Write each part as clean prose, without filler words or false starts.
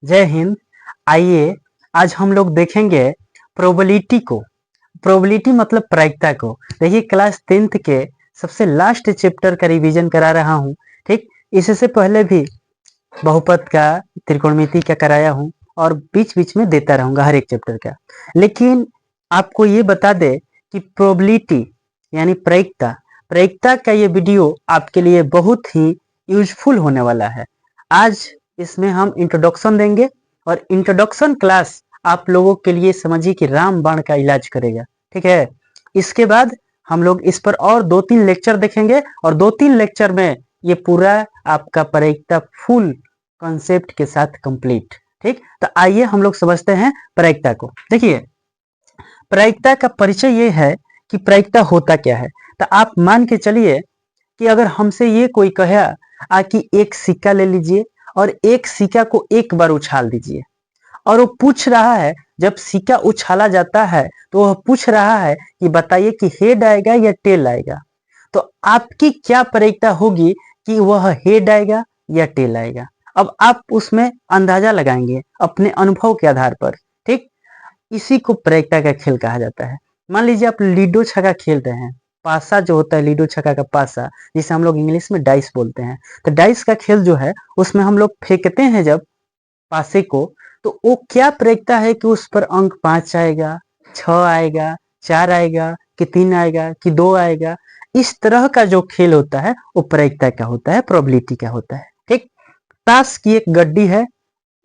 जय हिंद। आइए आज हम लोग देखेंगे प्रोबेबिलिटी को। प्रोबेबिलिटी मतलब प्रायिकता को। देखिए क्लास 10th के सबसे लास्ट चैप्टर का रिवीजन करा रहा हूँ। ठीक, इससे पहले भी बहुपद का, त्रिकोणमिति का कराया हूँ और बीच बीच में देता रहूंगा हर एक चैप्टर का। लेकिन आपको ये बता दे कि प्रोबेबिलिटी यानी प्रायिकता, प्रायिकता का ये वीडियो आपके लिए बहुत ही यूजफुल होने वाला है। आज इसमें हम इंट्रोडक्शन देंगे और इंट्रोडक्शन क्लास आप लोगों के लिए समझिए कि रामबाण का इलाज करेगा। ठीक है, इसके बाद हम लोग इस पर और 2-3 लेक्चर देखेंगे और 2-3 लेक्चर में ये पूरा आपका प्रायिकता फुल कॉन्सेप्ट के साथ कंप्लीट। ठीक, तो आइए हम लोग समझते हैं प्रायिकता को। देखिए प्रायिकता का परिचय ये है कि प्रायिकता होता क्या है। तो आप मान के चलिए कि अगर हमसे ये कोई कहे कि एक सिक्का ले लीजिए और एक सिक्का को एक बार उछाल दीजिए, और वो पूछ रहा है, जब सिक्का उछाला जाता है तो वह पूछ रहा है कि बताइए कि हेड आएगा या टेल आएगा। तो आपकी क्या प्रायिकता होगी कि वह हेड आएगा या टेल आएगा। अब आप उसमें अंदाजा लगाएंगे अपने अनुभव के आधार पर। ठीक, इसी को प्रायिकता का खेल कहा जाता है। मान लीजिए आप लीडो छक्का खेल रहे हैं, पासा जो होता है लीडो छक्का का पासा, जिसे हम लोग इंग्लिश में डाइस बोलते हैं। तो डाइस का खेल जो है उसमें हम लोग फेंकते हैं जब पासे को, तो वो क्या प्रायिकता है कि उस पर अंक 5 आएगा, 6 आएगा, 4 आएगा, कि 3 आएगा, कि 2 आएगा। इस तरह का जो खेल होता है वो प्रायिकता का होता है, प्रोबेबिलिटी का होता है। ठीक, ताश की एक गड्डी है,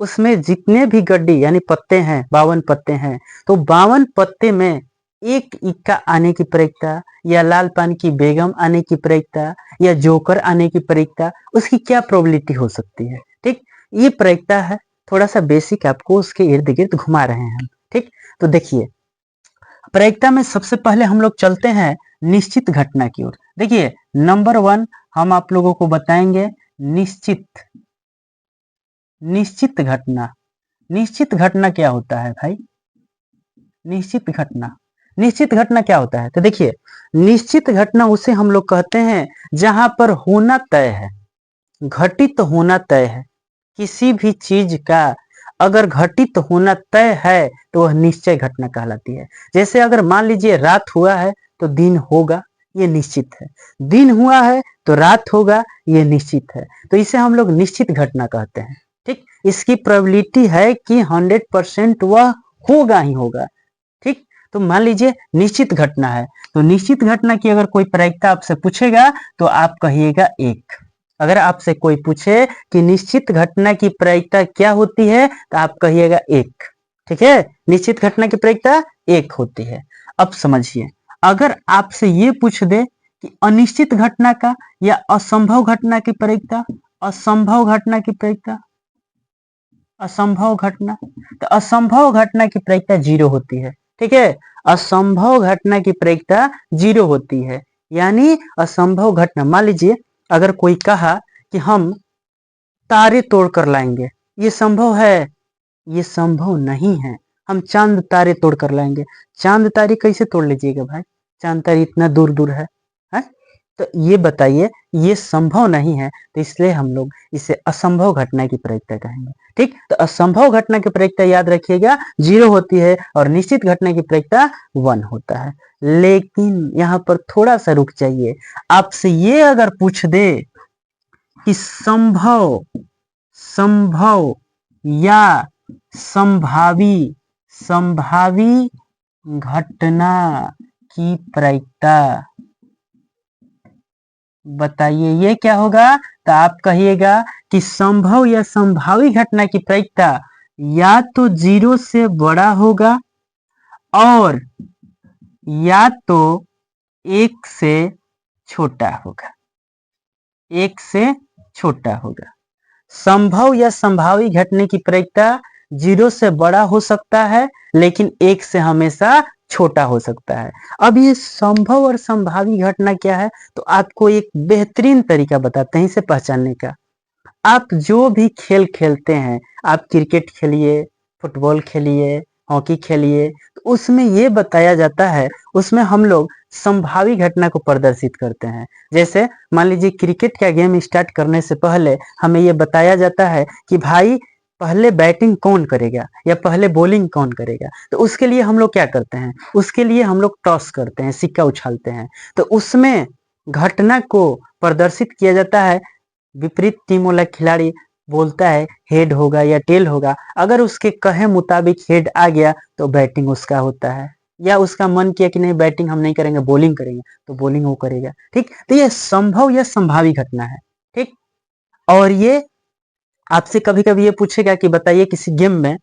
उसमें जितने भी गड्डी यानी पत्ते हैं, 52 पत्ते हैं, तो 52 पत्ते में एक इक्का आने की प्रायिकता, या लाल पान की बेगम आने की प्रायिकता, या जोकर आने की प्रायिकता, उसकी क्या प्रोबेबिलिटी हो सकती है। ठीक, ये प्रायिकता है, थोड़ा सा बेसिक आपको उसके इर्द गिर्द घुमा रहे हैं। ठीक, तो देखिए प्रायिकता में सबसे पहले हम लोग चलते हैं निश्चित घटना की ओर। देखिए नंबर 1 हम आप लोगों को बताएंगे निश्चित निश्चित घटना। निश्चित घटना क्या होता है भाई? निश्चित घटना, निश्चित घटना क्या होता है? तो देखिए निश्चित घटना उसे हम लोग कहते हैं जहां पर होना तय है, घटित होना तय है। किसी भी चीज का अगर घटित होना तय है तो वह निश्चय घटना कहलाती है। जैसे अगर मान लीजिए रात हुआ है तो दिन होगा, ये निश्चित है। दिन हुआ है तो रात होगा, ये निश्चित है। तो इसे हम लोग निश्चित घटना कहते हैं। ठीक, इसकी प्रोबेबिलिटी है कि 100% वह होगा ही होगा। ठीक, तो मान लीजिए निश्चित घटना है, तो निश्चित घटना की अगर कोई प्रायिकता आपसे पूछेगा तो आप कहिएगा 1। अगर आपसे कोई पूछे कि निश्चित घटना की प्रायिकता क्या होती है तो आप कहिएगा 1। ठीक है, निश्चित घटना की प्रायिकता 1 होती है। अब समझिए, अगर आपसे ये पूछ दे कि अनिश्चित घटना का या असंभव घटना की प्रायिकता, असंभव घटना की प्रायिकता, असंभव घटना, तो असंभव घटना की प्रायिकता 0 होती है। ठीक है, असंभव घटना की प्रायिकता 0 होती है। यानी असंभव घटना, मान लीजिए अगर कोई कहा कि हम तारे तोड़ कर लाएंगे, ये संभव है? ये संभव नहीं है। हम चांद तारे तोड़ कर लाएंगे। चांद तारे कैसे तोड़ लीजिएगा भाई? चांद तारे इतना दूर दूर है? तो ये बताइए, ये संभव नहीं है, तो इसलिए हम लोग इसे असंभव घटना की प्रायिकता कहेंगे। ठीक, तो असंभव घटना की प्रायिकता याद रखिएगा 0 होती है और निश्चित घटना की प्रायिकता 1 होता है। लेकिन यहाँ पर थोड़ा सा रुक जाइए, आपसे ये अगर पूछ दे कि संभव, संभव या संभावी, संभावी घटना की प्रायिकता बताइए, ये क्या होगा? तो आप कहिएगा कि संभव या संभावी घटना की प्रायिकता या तो 0 से बड़ा होगा और या तो 1 से छोटा होगा। 1 से छोटा होगा। संभव या संभावी घटने की प्रायिकता 0 से बड़ा हो सकता है, लेकिन 1 से हमेशा छोटा हो सकता है। अब ये संभव और संभावी घटना क्या है, तो आपको एक बेहतरीन तरीका बताते हैं इसे पहचानने का। आप जो भी खेल खेलते हैं, आप क्रिकेट खेलिए, फुटबॉल खेलिए, हॉकी खेलिए, तो उसमें ये बताया जाता है, उसमें हम लोग संभावी घटना को प्रदर्शित करते हैं। जैसे मान लीजिए क्रिकेट का गेम स्टार्ट करने से पहले हमें ये बताया जाता है कि भाई पहले बैटिंग कौन करेगा या पहले बॉलिंग कौन करेगा, तो उसके लिए हम लोग क्या करते हैं, उसके लिए हम लोग टॉस करते हैं, सिक्का उछालते हैं। तो उसमें घटना को प्रदर्शित किया जाता है, विपरीत टीम वाला खिलाड़ी बोलता है हेड होगा या टेल होगा, अगर उसके कहे मुताबिक हेड आ गया तो बैटिंग उसका होता है, या उसका मन किया कि नहीं बैटिंग हम नहीं करेंगे बॉलिंग करेंगे तो बॉलिंग वो करेगा। ठीक, तो ये संभव या संभावी घटना है। ठीक, और ये आपसे कभी कभी ये पूछेगा कि बताइए किसी गेम में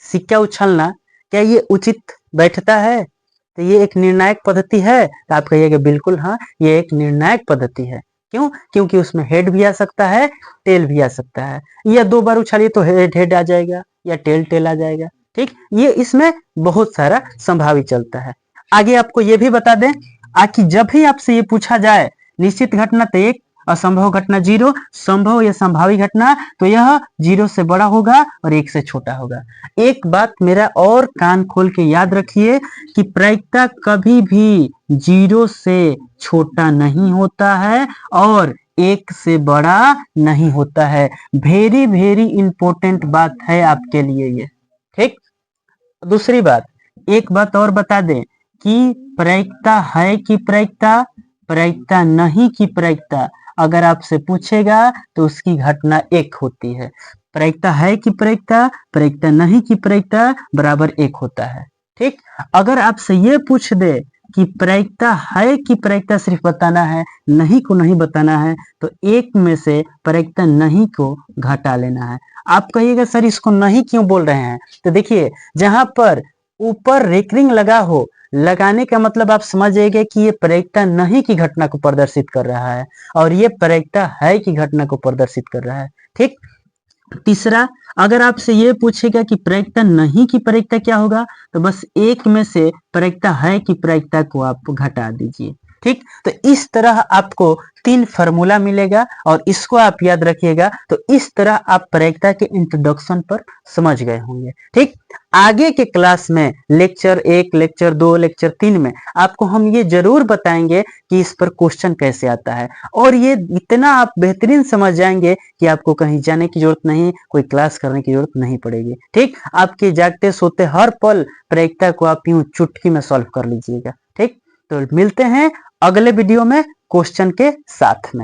सिक्का उछलना क्या ये उचित बैठता है, तो ये एक निर्णायक पद्धति है, तो आप कहिएगा बिल्कुल हाँ ये एक निर्णायक पद्धति है। क्यों, क्योंकि उसमें हेड भी आ सकता है टेल भी आ सकता है, या 2 बार उछालिए तो हेड हेड आ जाएगा या टेल टेल आ जाएगा। ठीक, ये इसमें बहुत सारा संभावित चलता है। आगे आपको ये भी बता दें कि जब भी आपसे ये पूछा जाए निश्चित घटना तो 1, असंभव घटना 0, संभव या संभावी घटना तो यह 0 से बड़ा होगा और 1 से छोटा होगा। एक बात मेरा और कान खोल के याद रखिए कि प्रायिकता कभी भी 0 से छोटा नहीं होता है और 1 से बड़ा नहीं होता है। वेरी वेरी इंपॉर्टेंट बात है आपके लिए ये। ठीक, दूसरी बात, एक बात और बता दें कि प्रायिकता है कि प्रायिकता, प्रायिकता नहीं की प्रायिकता अगर आपसे पूछेगा तो उसकी घटना 1 होती है। प्रायिकता है कि प्रायिकता, प्रायिकता नहीं की प्रायिकता बराबर 1 होता है। ठीक, अगर आपसे ये पूछ दे कि प्रायिकता है कि प्रायिकता सिर्फ बताना है, नहीं को नहीं बताना है, तो 1 में से प्रायिकता नहीं को घटा लेना है। आप कहिएगा सर इसको नहीं क्यों बोल रहे हैं, तो देखिए जहां पर ऊपर रेकरिंग लगा हो, लगाने का मतलब आप समझ जाइएगा कि ये प्रायिकता नहीं की घटना को प्रदर्शित कर रहा है और ये प्रायिकता है की घटना को प्रदर्शित कर रहा है। ठीक, तीसरा, अगर आपसे ये पूछेगा कि प्रायिकता नहीं की प्रायिकता क्या होगा, तो बस 1 में से प्रायिकता है की प्रायिकता को आप घटा दीजिए। ठीक, तो इस तरह आपको 3 फार्मूला मिलेगा और इसको आप याद रखिएगा। तो इस तरह आप प्रायिकता के इंट्रोडक्शन पर समझ गए होंगे। ठीक, आगे के क्लास में लेक्चर 1, लेक्चर 2, लेक्चर 3 में आपको हम ये जरूर बताएंगे कि इस पर क्वेश्चन कैसे आता है, और ये इतना आप बेहतरीन समझ जाएंगे कि आपको कहीं जाने की जरूरत नहीं, कोई क्लास करने की जरूरत नहीं पड़ेगी। ठीक, आपके जागते सोते हर पल प्रायिकता को आप यूं चुटकी में सॉल्व कर लीजिएगा। ठीक, तो मिलते हैं अगले वीडियो में क्वेश्चन के साथ में।